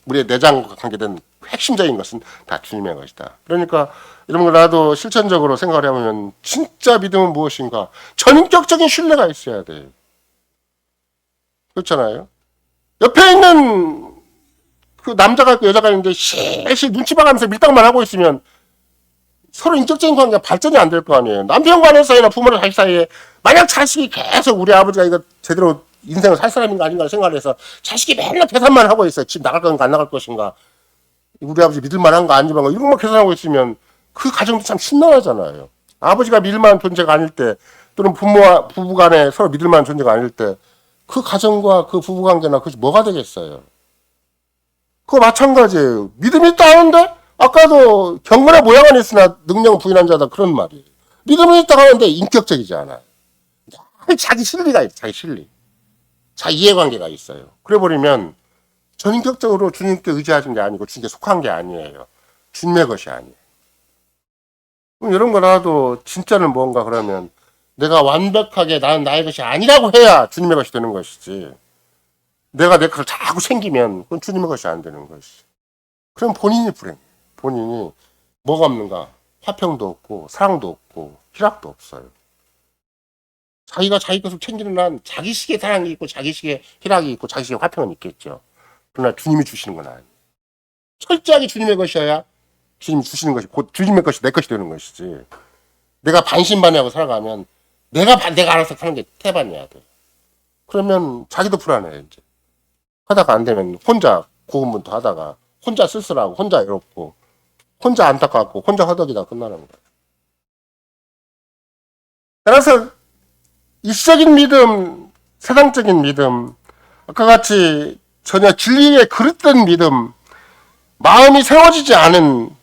우리의 내장과 관계된 핵심적인 것은 다 주님의 것이다. 그러니까 이런 걸 나도 실천적으로 생각을 해보면 진짜 믿음은 무엇인가? 전격적인 신뢰가 있어야 돼요. 그렇잖아요. 옆에 있는 그 남자가 있고 여자가 있는데 실실 눈치 봐가면서 밀당만 하고 있으면 서로 인격적인 관계가 발전이 안 될 거 아니에요. 남편과 아내 사이나 부모랑 자식 사이에 만약 자식이 계속 우리 아버지가 이거 제대로 인생을 살 사람인가 아닌가 생각을 해서 자식이 맨날 계산만 하고 있어요. 집 나갈 건가 안 나갈 것인가. 우리 아버지 믿을 만한가 안 믿을 만한가 이런 것만 계산하고 있으면 그 가정도 참 심란하잖아요. 아버지가 믿을 만한 존재가 아닐 때 또는 부모와 부부 간에 서로 믿을 만한 존재가 아닐 때 그 가정과 그 부부 관계나 그것이 뭐가 되겠어요. 그거 마찬가지예요. 믿음이 있다 하는데 아까도 경건의 모양은 있으나 능력은 부인한 자다 그런 말이에요. 믿음이 있다 하는데 인격적이지 않아요. 자기 실리가 있어요. 자기 실리. 자기 이해관계가 있어요. 그래버리면 전인격적으로 주님께 의지하신 게 아니고 주님께 속한 게 아니에요. 주님의 것이 아니에요. 그럼 이런 거라도 진짜는 뭔가 그러면 내가 완벽하게 나는 나의 것이 아니라고 해야 주님의 것이 되는 것이지. 내가 내 것을 자꾸 챙기면 그건 주님의 것이 안 되는 것이지. 그럼 본인이 불행해. 본인이 뭐가 없는가? 화평도 없고 사랑도 없고 희락도 없어요. 자기가 자기 것을 챙기는 한 자기식의 사랑이 있고 자기식의 희락이 있고 자기식의 화평은 있겠죠. 그러나 주님이 주시는 건 아니에요. 철저하게 주님의 것이어야 주님이 주시는 것이 곧 주님의 것이 내 것이 되는 것이지. 내가 반신반의하고 살아가면 내가 알아서 사는 게 태반이야 돼. 그러면 자기도 불안해 이제. 하다가 안 되면 혼자 고군분투 하다가 혼자 쓸쓸하고 혼자 외롭고 혼자 안타깝고 혼자 허덕이다 끝나는 거예요. 따라서 일시적인 믿음, 세상적인 믿음, 아까 같이 전혀 진리에 그릇된 믿음, 마음이 세워지지 않은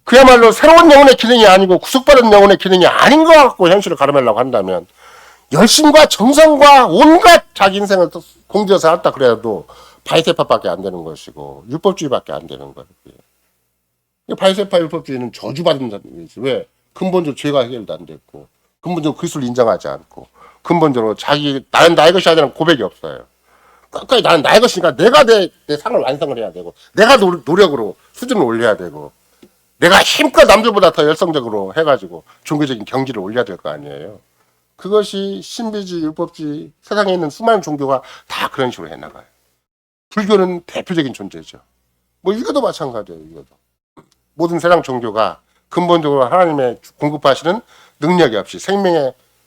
그야말로 새로운 영혼의 기능이 아니고 구속받은 영혼의 기능이 아닌 것 같고 현실을 가름하려고 한다면 열심과 정성과 온갖 자기 인생을 공들여서 했다 그래도 바이세파밖에 안 되는 것이고 율법주의밖에 안 되는 거예요. 바이세파 율법주의는 저주받은 자들이지. 왜? 근본적으로 죄가 해결도 안 됐고 근본적으로 그리스도를 인정하지 않고 근본적으로 나는 나의 것이 아니라는 고백이 없어요. 끝까지 나는 나의 것이니까 내가 내 상을 완성을 해야 되고 내가 노력으로 수준을 올려야 되고 내가 힘껏 남들보다 더 열성적으로 해가지고 종교적인 경지를 올려야 될 거 아니에요. 그것이 신비주의, 율법주의, 세상에 있는 수많은 종교가 다 그런 식으로 해나가요. 불교는 대표적인 존재죠. 뭐 이것도 마찬가지예요. 이것도. 모든 세상 종교가 근본적으로 하나님의 공급하시는 능력이 없이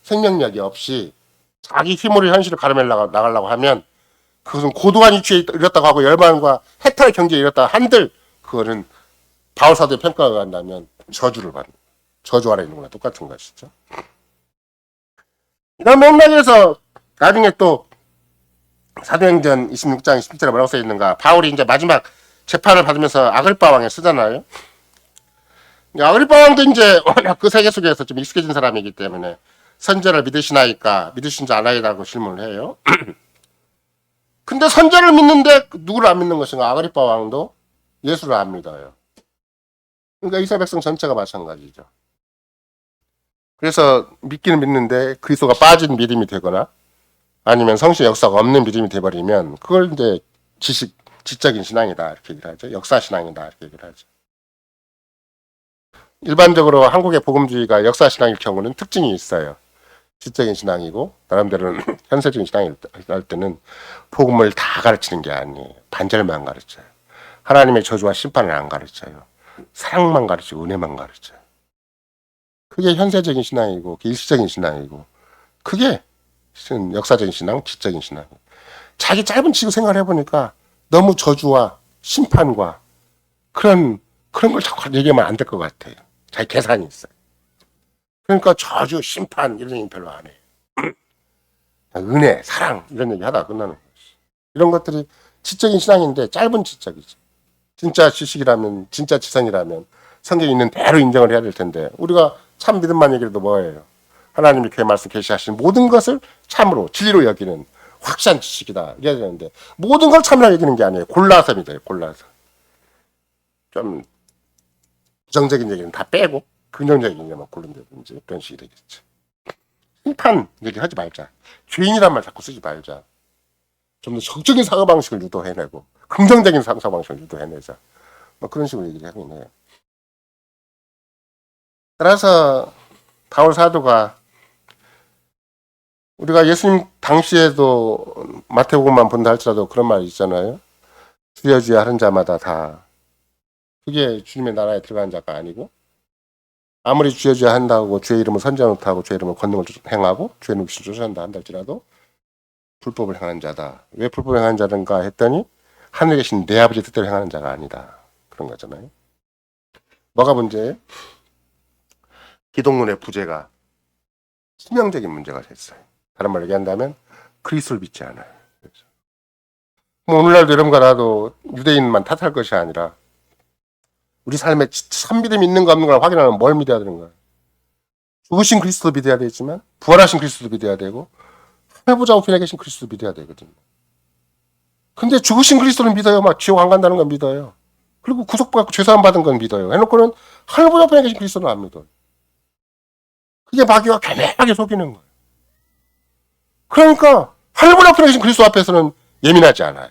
생명력이 없이 자기 힘으로 현실을 가름해 나가려고 하면 그것은 고도한 위치에 이뤘다고 하고 열반과 해탈의 경지에 이뤘다 한들 그거는 바울사도의 평가가 간다면 저주를 받는 저주 아래 있는 거나 똑같은 것이죠. 이런 맥락에서 나중에 또 사도행전 26장 27절에 뭐라고 써 있는가? 바울이 이제 마지막 재판을 받으면서 아글바 왕에 쓰잖아요. 아글바 왕도 이제 워낙 그 세계 속에서 좀 익숙해진 사람이기 때문에 선제를 믿으시나이까 믿으신지 아나이다고 질문을 해요. 근데 선제를 믿는데 누구를 안 믿는 것인가? 아그리파 왕도 예수를 안 믿어요. 그러니까 이스라엘 백성 전체가 마찬가지죠. 그래서 믿기는 믿는데 그리스도가 빠진 믿음이 되거나 아니면 성신의 역사가 없는 믿음이 돼버리면 그걸 이제 지적인 신앙이다 이렇게 얘기를 하죠. 역사 신앙이다 이렇게 얘기를 하죠. 일반적으로 한국의 복음주의가 역사 신앙일 경우는 특징이 있어요. 지적인 신앙이고 나름대로는 현세적인 신앙이 할 때는 복음을 다 가르치는 게 아니에요. 반절만 가르쳐요. 하나님의 저주와 심판을 안 가르쳐요. 사랑만 가르치고 은혜만 가르쳐요. 그게 현세적인 신앙이고 그게 일시적인 신앙이고 그게 역사적인 신앙, 지적인 신앙이에요. 자기 짧은 지구 생활을 해보니까 너무 저주와 심판과 그런 걸 자꾸 얘기하면 안 될 것 같아요. 자기 계산이 있어요. 그러니까 저주, 심판 이런 얘기 별로 안 해요. 은혜, 사랑 이런 얘기 하다가 끝나는 거지. 이런 것들이 지적인 신앙인데 짧은 지적이지. 진짜 지식이라면, 진짜 지성이라면 성경에 있는 대로 인정을 해야 될 텐데 우리가 참 믿음만 얘기해도 뭐예요? 하나님이 그의 말씀 계시하신 모든 것을 참으로 진리로 여기는 확실한 지식이다 이래야 되는데 모든 걸 참으로 여기는 게 아니에요. 골라서 믿어요. 골라서. 좀 부정적인 얘기는 다 빼고 긍정적인 얘기만 고른다든지 그런 식이 되겠죠. 심판 얘기 하지 말자. 죄인이란 말 자꾸 쓰지 말자. 좀 더 적극적인 사고방식을 유도해내고 긍정적인 사고방식을 유도해내자. 뭐 그런 식으로 얘기를 하고 있네요. 따라서 바울 사도가 우리가 예수님 당시에도 마태복음만 본다 할지라도 그런 말이 있잖아요. 주여 주여 하는 자마다 다 그게 주님의 나라에 들어간 자가 아니고 아무리 주여 주여 한다고 주의 이름을 선지하 못하고 주의 이름을 권능을 행하고 주의 눈빛을 쫓아낸다 한다 할지라도 불법을 행하는 자다. 왜 불법을 행하는 자든가 했더니 하늘에 계신 내 아버지 뜻대로 행하는 자가 아니다. 그런 거잖아요. 뭐가 문제예요? 기독론의 부재가 치명적인 문제가 됐어요. 다른 말로 얘기한다면 그리스도를 믿지 않아요. 뭐 오늘날도 여러분과 나도 유대인만 탓할 것이 아니라 우리 삶에 참 믿음이 있는가 없는가 확인하면 뭘 믿어야 되는 거예요. 죽으신 그리스도도 믿어야 되지만 부활하신 그리스도도 믿어야 되고 하늘보좌 우편에 계신 그리스도도 믿어야 되거든요. 근데 죽으신 그리스도를 믿어요. 막 지옥 안 간다는 건 믿어요. 그리고 구속받고 죄사함 받은 건 믿어요. 해놓고는 하늘보좌 우편에 계신 그리스도는 안 믿어요. 그게 마귀가 교묘하게 속이는 거예요. 그러니까 하늘보좌 우편에 계신 그리스도 앞에서는 예민하지 않아요.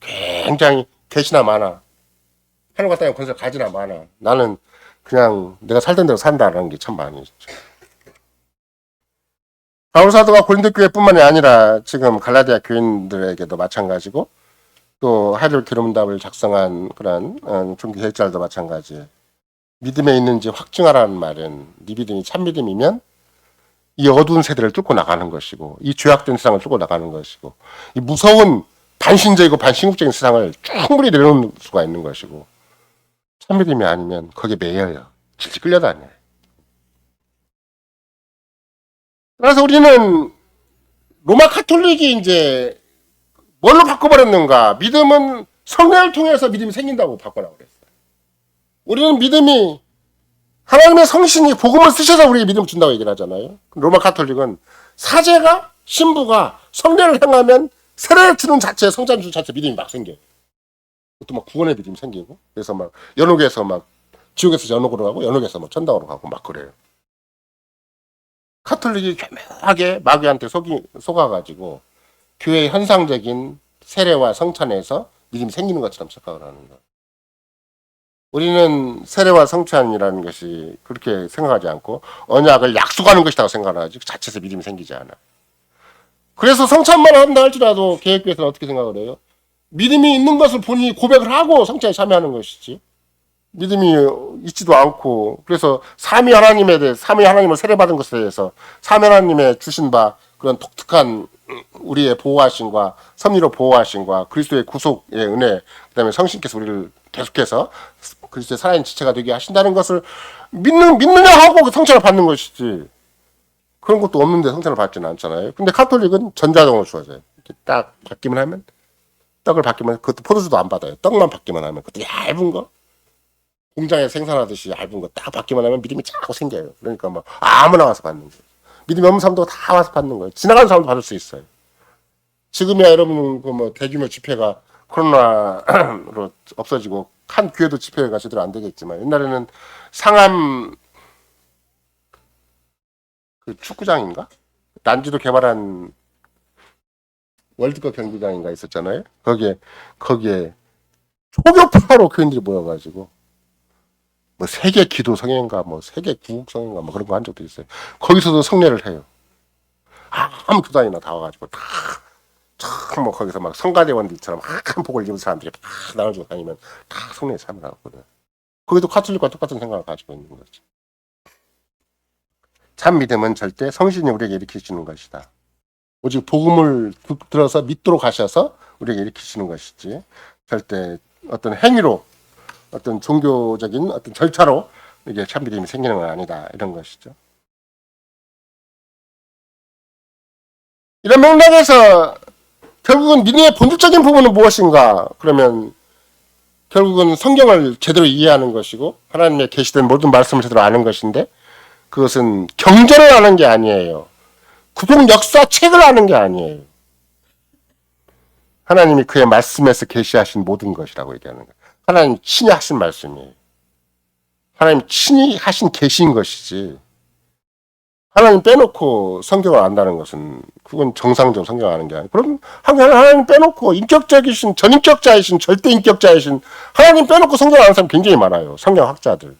굉장히 개시나 많아. 하늘과 땅의 권세를 가지나 많아. 나는 그냥 내가 살던 대로 산다라는 게 참 많이 있죠. 바울 사도가 고린도 교회뿐만이 아니라 지금 갈라디아 교인들에게도 마찬가지고 또 하이델 기름답을 작성한 그런 종교 계획자들도 마찬가지. 믿음에 있는지 확증하라는 말은 네 믿음이 참 믿음이면 이 어두운 세대를 뚫고 나가는 것이고 이 죄악된 세상을 뚫고 나가는 것이고 이 무서운 반신적이고 반신국적인 세상을 충분히 내려놓을 수가 있는 것이고 참 믿음이 아니면 거기에 매여요. 질질 끌려다녀요. 그래서 우리는 로마 카톨릭이 이제 뭘로 바꿔버렸는가? 믿음은 성례를 통해서 믿음이 생긴다고 바꿔라고 그랬어요. 우리는 믿음이 하나님의 성신이 복음을 쓰셔서 우리에게 믿음을 준다고 얘기를 하잖아요. 로마 카톨릭은 사제가 신부가 성례를 행하면 세례를 주는 자체, 성찬 주는 자체 믿음이 막 생겨요. 또 막 구원의 믿음이 생기고 그래서 막 연옥에서 막 지옥에서 연옥으로 가고 연옥에서 막 천당으로 가고 막 그래요. 카톨릭이 교묘하게 마귀한테 속아가지고 교회의 현상적인 세례와 성찬에서 믿음이 생기는 것처럼 착각을 하는 거예요. 우리는 세례와 성찬이라는 것이 그렇게 생각하지 않고 언약을 약속하는 것이라고 생각을 하지 그 자체에서 믿음이 생기지 않아요. 그래서 성찬만 한다 할지라도 계획교회에서는 어떻게 생각을 해요? 믿음이 있는 것을 본인이 고백을 하고 성찬에 참여하는 것이지 믿음이 있지도 않고 그래서 삼위 하나님을 세례받은 것에 대해서 삼위 하나님의 주신 바 그런 독특한 우리의 보호하심과 섭리로 보호하심과 그리스도의 구속의 은혜 그다음에 성신께서 우리를 계속해서 그리스도의 살아있는 지체가 되게 하신다는 것을 믿느냐 하고 그 성찬을 받는 것이지 그런 것도 없는데 성찬을 받지는 않잖아요. 근데 카톨릭은 전자동으로 주어져요. 이렇게 딱 받기만 하면 떡을 받기만 하면 그것도 포도주도 안 받아요. 떡만 받기만 하면 그것도 얇은 거 공장에 생산하듯이 얇은 거 딱 받기만 하면 믿음이 자꾸 생겨요. 그러니까 뭐 아무나 와서 받는 거예요. 믿음이 없는 사람도 다 와서 받는 거예요. 지나가는 사람도 받을 수 있어요. 지금이야 여러분 그 뭐 대규모 집회가 코로나로 없어지고 한 교회도 집회가 제대로 안 되겠지만 옛날에는 상암 그 축구장인가 난지도 개발한 월드컵 경기장인가 있었잖아요. 거기에 초교파로 교인들이 모여가지고 뭐 세계 기도 성회인가 뭐 세계 구국 성회인가 뭐 그런 거 한 적도 있어요. 거기서도 성례를 해요. 아무 교단이나 다 와가지고 뭐 거기서 막 성가대원들처럼 한 복을 입은 사람들이 다 나눠주고 다니면 다 성령에 참여하거든. 거기도 카톨릭과 똑같은 생각을 가지고 있는 거지. 참 믿음은 절대 성신이 우리에게 일으키시는 것이다. 오직 복음을 들어서 믿도록 하셔서 우리에게 일으키시는 것이지, 절대 어떤 행위로, 어떤 종교적인 어떤 절차로 이게 참 믿음이 생기는 건 아니다, 이런 것이죠. 이런 맥락에서 결국은 믿음의 본질적인 부분은 무엇인가? 그러면 결국은 성경을 제대로 이해하는 것이고 하나님의 계시된 모든 말씀을 제대로 아는 것인데, 그것은 경전을 아는 게 아니에요. 구속 역사책을 아는 게 아니에요. 하나님이 그의 말씀에서 계시하신 모든 것이라고 얘기하는 거예요. 하나님 친히 하신 말씀이에요. 하나님 친히 하신 계시인 것이지, 하나님 빼놓고 성경을 안다는 것은 그건 정상적 성경을 아는 게 아니에요. 그럼 하나님 빼놓고 인격적이신, 전인격자이신, 절대인격자이신 하나님 빼놓고 성경을 아는 사람 굉장히 많아요. 성경학자들.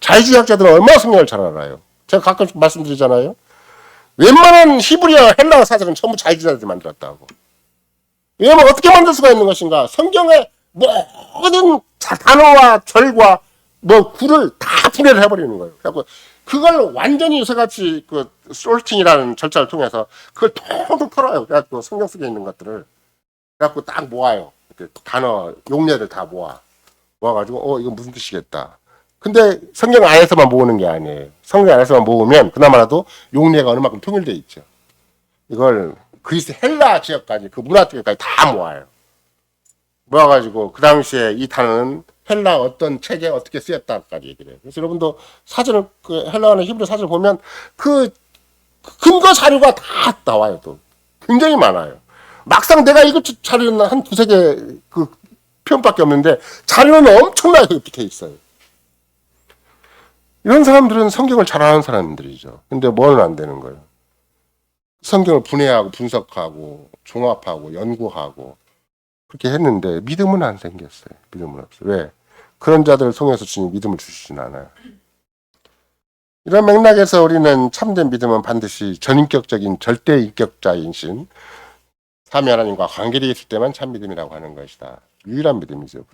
자유주의학자들은 얼마나 성경을 잘 알아요. 제가 가끔 말씀드리잖아요. 웬만한 히브리어, 헬라어 사전은 전부 자유주의자들이 만들었다고. 왜냐면 어떻게 만들 수가 있는 것인가? 성경의 모든 단어와 절과 구를 다 분해를 해버리는 거예요. 그래서 그걸 완전히 요새같이 그 솔팅이라는 절차를 통해서 그걸 통통 털어요. 그래갖고 성경 속에 있는 것들을 그래갖고 딱 모아요. 단어 용례를 다 모아가지고 이거 무슨 뜻이겠다. 근데 성경 안에서만 모으는 게 아니에요. 성경 안에서만 모으면 그나마라도 용례가 어느 만큼 통일되어 있죠. 이걸 그리스 헬라 지역까지, 그 문화 쪽까지 다 모아요. 모아가지고 그 당시에 이 단어는 헬라 어떤 책에 어떻게 쓰였다까지 얘기를 해요. 그래서 여러분도 사전을, 그 헬라어나 히브리 사전을 보면 그 근거 자료가 다 나와요. 또 굉장히 많아요. 막상 내가 이거 자료는 한 두세 개 그 표현밖에 없는데 자료는 엄청나게 밑에 있어요. 이런 사람들은 성경을 잘 아는 사람들이죠. 근데 뭐는 안 되는 거예요. 성경을 분해하고 분석하고 종합하고 연구하고 그렇게 했는데 믿음은 안 생겼어요. 믿음은 없어요. 왜? 그런 자들을 통해서 주님 믿음을 주시진 않아요. 이런 맥락에서 우리는 참된 믿음은 반드시 전인격적인 절대인격자이신 삼위 하나님과 관계되어 있을 때만 참 믿음이라고 하는 것이다. 유일한 믿음이죠.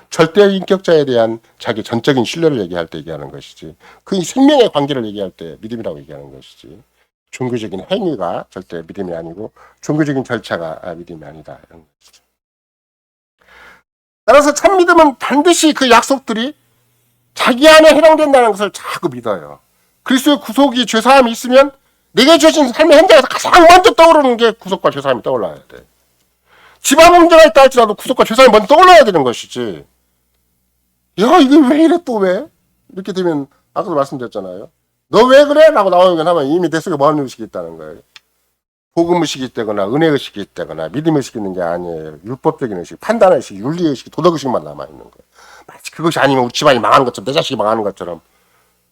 절대인격자에 대한 자기 전적인 신뢰를 얘기할 때 얘기하는 것이지, 그 생명의 관계를 얘기할 때 믿음이라고 얘기하는 것이지, 종교적인 행위가 절대 믿음이 아니고 종교적인 절차가 믿음이 아니다, 이런 것이죠. 따라서 참 믿음은 반드시 그 약속들이 자기 안에 해당된다는 것을 자꾸 믿어요. 그리스도의 구속이 죄사함이 있으면 내게 주어진 삶의 현장에서 가장 먼저 떠오르는 게 구속과 죄사함이 떠올라야 돼. 집안 문제가 있다 할지라도 구속과 죄사함이 먼저 떠올라야 되는 것이지. 야, 이게 왜 이래 또 왜? 이렇게 되면 아까도 말씀드렸잖아요. 너 왜 그래? 라고 나오는 건 하면 이미 내 속에 무한 의식이 있다는 거예요. 복음의식이 있다거나 은혜의식이 있다거나 믿음의식이 있는 게 아니에요. 율법적인 의식, 판단의식, 윤리의식, 도덕의식만 남아있는 거예요. 마치 그것이 아니면 우리 집안이 망하는 것처럼, 내 자식이 망하는 것처럼.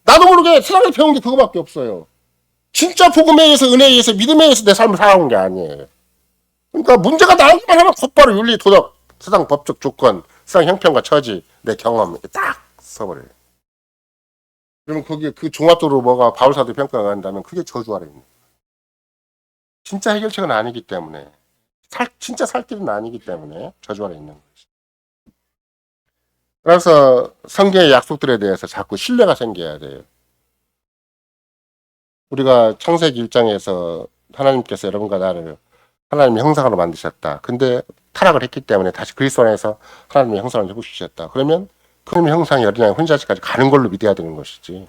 나도 모르게 세상에서 배운 게 그거밖에 없어요. 진짜 복음에 의해서, 은혜에 의해서, 믿음에 의해서 내 삶을 살아온 게 아니에요. 그러니까 문제가 나오기만 하면 곧바로 윤리, 도덕, 세상 법적 조건, 세상 형편과 처지, 내 경험 이렇게 딱 써버려요. 그러면 거기에 그 종합적으로 뭐가 바울사도 평가가 한다면 그게 저주 아래 있는 거예요. 진짜 해결책은 아니기 때문에, 진짜 살 길은 아니기 때문에 저주 아래 있는 거죠. 그래서 성경의 약속들에 대해서 자꾸 신뢰가 생겨야 돼요. 우리가 창세기 1장에서 하나님께서 여러분과 나를 하나님의 형상으로 만드셨다. 근데 타락을 했기 때문에 다시 그리스도 안에서 하나님의 형상을 회복시켰다. 그러면 그 형상이 어린양의 혼자지까지 가는 걸로 믿어야 되는 것이지.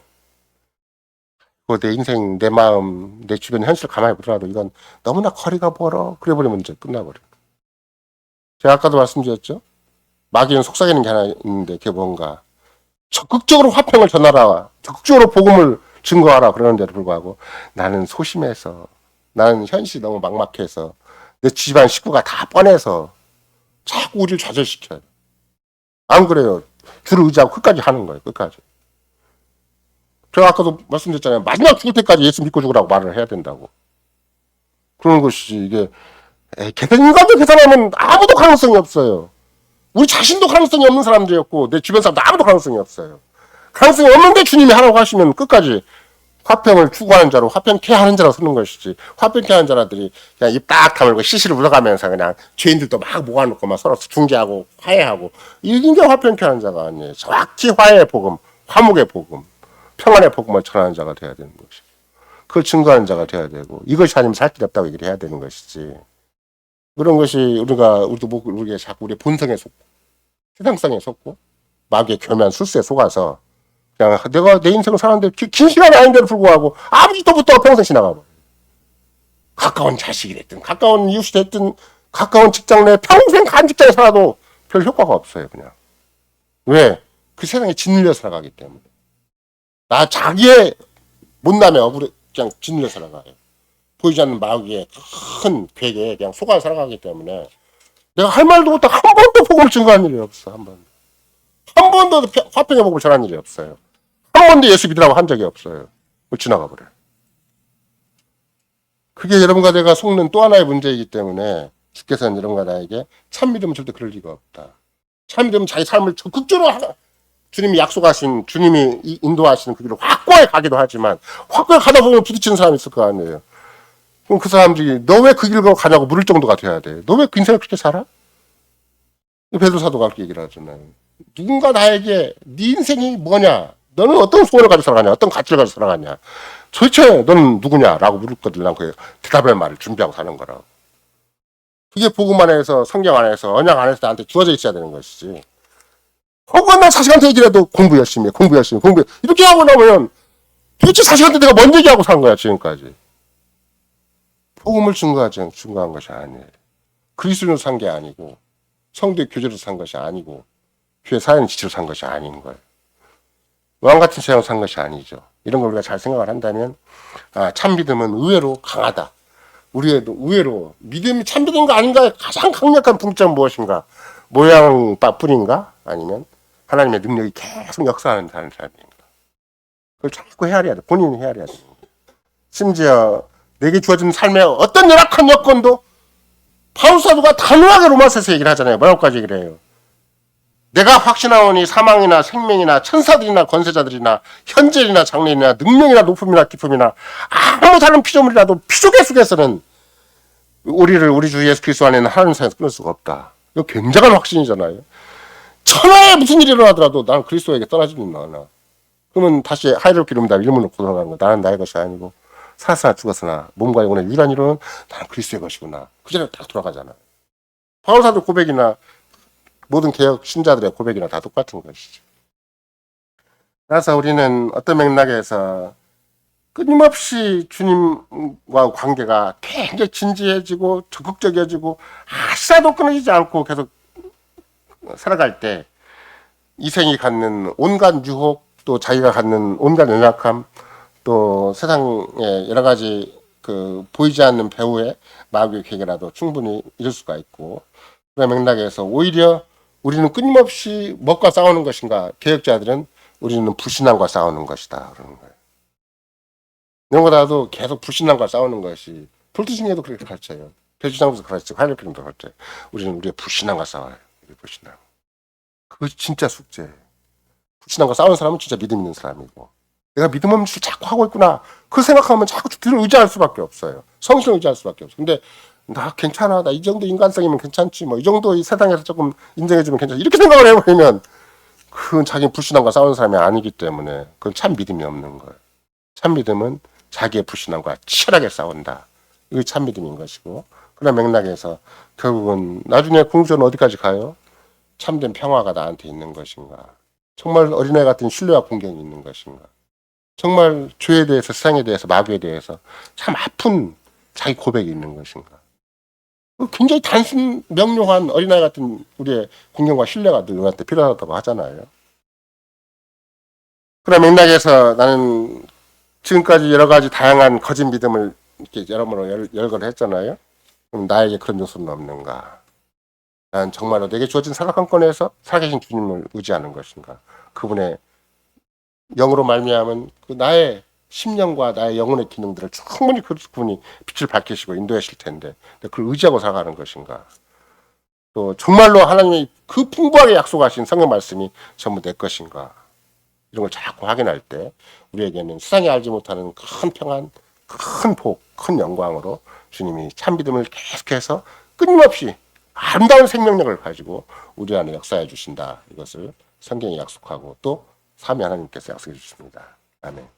내 인생, 내 마음, 내 주변 현실을 가만히 보더라도 이건 너무나 거리가 멀어. 그래버리면 이제 끝나버려. 제가 아까도 말씀드렸죠. 마귀는 속삭이는 게 하나 있는데 그게 뭔가 적극적으로 화평을 전하라, 적극적으로 복음을 증거하라 그러는데도 불구하고 나는 소심해서, 나는 현실이 너무 막막해서, 내 집안 식구가 다 뻔해서 자꾸 우리를 좌절시켜요. 안 그래요. 주를 의지하고 끝까지 하는 거예요. 끝까지. 제가 아까도 말씀드렸잖아요. 마지막 죽을 때까지 예수 믿고 죽으라고 말을 해야 된다고. 그런 것이지. 이게 인간도 계산하면 아무도 가능성이 없어요. 우리 자신도 가능성이 없는 사람들이었고 내 주변 사람도 아무도 가능성이 없어요. 가능성이 없는데 주님이 하라고 하시면 끝까지 화평을 추구하는 자로 화평케 하는 자로 서는 것이지. 화평케 하는 자라들이 그냥 입 딱 다물고 시시를 묻어가면서 그냥 죄인들도 막 모아놓고 막 서로 중재하고 화해하고 이런 게 화평케 하는 자가 아니에요. 정확히 화해의 복음, 화목의 복음, 평안의 복음을 전하는 자가 돼야 되는 것이고 그걸 증거하는 자가 돼야 되고 이것이 아니면 살 길이 없다고 얘기를 해야 되는 것이지. 그런 것이 우리도 모르게 자꾸 우리 본성에 속고 세상성에 속고 마귀의 교묘한 술수에 속아서 그냥 내가 내 인생을 사는데 긴 시간이 아닌데도 불구하고 아버지도 붙어 평생 지나가고 가까운 자식이 됐든 가까운 이웃이 됐든 가까운 직장 내 평생 간 직장에 살아도 별 효과가 없어요. 그냥 왜? 그 세상에 짓눌려 살아가기 때문에 나 자기의 못남에 억울해 그냥 짓눌려 살아가요. 보이지 않는 마귀의 큰 괴계에 그냥 속아 살아가기 때문에 내가 할 말도 못하고 한 번도 복음을 증거한 일이 없어. 한 번도 화평의 복음을 전한 일이 없어요. 한 번도 예수 믿으라고 한 적이 없어요. 지나가 버려요. 그게 여러분과 내가 속는 또 하나의 문제이기 때문에 주께서는 여러분과 나에게 참 믿음은 절대 그럴 리가 없다. 참 믿음은 자기 삶을 적극적으로 주님이 약속하신 주님이 인도하시는 그 길로 확고하게 가기도 하지만 확고하게 가다 보면 부딪히는 사람이 있을 거 아니에요. 그럼 그 사람들이 너 왜 그 길로 가냐고 물을 정도가 돼야 돼. 너 왜 그 인생을 그렇게 살아? 베드로 사도가 그렇게 얘기를 하잖아요. 누군가 나에게 네 인생이 뭐냐? 너는 어떤 소원을 가지고 살아가냐? 어떤 가치를 가지고 살아가냐? 도대체 너는 누구냐라고 물었거든. 난 그 대답할 말을 준비하고 사는 거라고. 그게 복음 안에서 성경 안에서 언약 안에서 나한테 주어져 있어야 되는 것이지. 혹은 나 자식한테 얘기해도 공부 열심히 해. 공부 이렇게 하고 나면 도대체 자식한테 내가 뭔 얘기하고 산 거야 지금까지. 복음을 증거한 것이 아니에요. 그리스도로 산 게 아니고 성도의 교제로 산 것이 아니고 교회 사연 지치로 산 것이 아닌 거예요. 왕 같은 세상을 산 것이 아니죠. 이런 걸 우리가 잘 생각을 한다면 참 믿음은 의외로 강하다. 우리에도 의외로 믿음이 참 믿음인가 아닌가의 가장 강력한 분점은 무엇인가? 모양뿐인가? 아니면 하나님의 능력이 계속 역사하는 사람인가? 그걸 자꾸 헤아려야 돼. 본인이 헤아려야 돼. 심지어 내게 주어진 삶의 어떤 열악한 여건도 바울 사도가 단호하게 로마서에서 얘기를 하잖아요. 뭐라고까지 얘기를 해요. 내가 확신하오니 사망이나 생명이나 천사들이나 권세자들이나 현재이나 장래이나 능력이나 높음이나 깊음이나 아무 다른 피조물이라도 피조개 속에서는 우리 주 예수 그리스도 안에는 하나님 사이에서 끊을 수가 없다. 이거 굉장한 확신이잖아요. 천하에 무슨 일이 일어나더라도 나는 그리스도에게 떨어지는 나나. 그러면 다시 하이르키 이름다 이름으로 고정하는 거. 나는 나의 것이 아니고 살았으나 죽었으나 몸과 영혼의 유일한 이름은 나는 그리스도의 것이구나. 그 자리로 딱 돌아가잖아. 바울 사도 고백이나 모든 개혁 신자들의 고백이나 다 똑같은 것이죠. 그래서 우리는 어떤 맥락에서 끊임없이 주님과 관계가 굉장히 진지해지고 적극적이어지고 하나도 끊어지지 않고 계속 살아갈 때 이생이 갖는 온갖 유혹 또 자기가 갖는 온갖 연약함 또 세상의 여러 가지 보이지 않는 배후의 마귀의 계계라도 충분히 이룰 수가 있고 그런 맥락에서 오히려 우리는 끊임없이 뭐과 싸우는 것인가? 개혁자들은 우리는 불신앙과 싸우는 것이다. 그러는 거예요. 이런 거라도 계속 불신앙과 싸우는 것이 볼트신에도 그렇게 가르쳐요. 배주장도 가르치고 하이르필름도 가르쳐요. 우리는 우리의 불신앙과 싸워요. 우리 불신앙. 그것이 진짜 숙제예요. 불신앙과 싸우는 사람은 진짜 믿음 있는 사람이고 내가 믿음 없는 짓을 자꾸 하고 있구나. 그 생각하면 자꾸 주를 의지할 수밖에 없어요. 성신을 의지할 수밖에 없어요. 근데 나 괜찮아. 나 이 정도 인간성이면 괜찮지. 뭐 이 정도 이 세상에서 조금 인정해주면 괜찮지. 이렇게 생각을 해버리면 그건 자기 불신앙과 싸우는 사람이 아니기 때문에 그건 참 믿음이 없는 거예요. 참 믿음은 자기의 불신앙과 치열하게 싸운다. 이게 참 믿음인 것이고 그런 맥락에서 결국은 나중에 공주는 어디까지 가요? 참된 평화가 나한테 있는 것인가? 정말 어린애 같은 신뢰와 공경이 있는 것인가? 정말 죄에 대해서 세상에 대해서 마귀에 대해서 참 아픈 자기 고백이 있는 것인가? 굉장히 단순 명료한 어린아이 같은 우리의 공경과 신뢰가 누구한테 필요하다고 하잖아요. 그런 맥락에서 나는 지금까지 여러 가지 다양한 거짓 믿음을 이렇게 여러모로 열거를 했잖아요. 그럼 나에게 그런 요소는 없는가? 난 정말로 내게 주어진 살아감권에서 살아계신 주님을 의지하는 것인가? 그분의 영으로 말미암은 그 나의 심령과 나의 영혼의 기능들을 충분히 그분이 빛을 밝히시고 인도하실 텐데 그걸 의지하고 살아가는 것인가? 또 정말로 하나님이 그 풍부하게 약속하신 성경 말씀이 전부 내 것인가? 이런 걸 자꾸 확인할 때 우리에게는 세상이 알지 못하는 큰 평안, 큰 복, 큰 영광으로 주님이 참 믿음을 계속해서 끊임없이 아름다운 생명력을 가지고 우리 안에 역사해 주신다. 이것을 성경이 약속하고 또 삼위 하나님께서 약속해 주십니다. 아멘.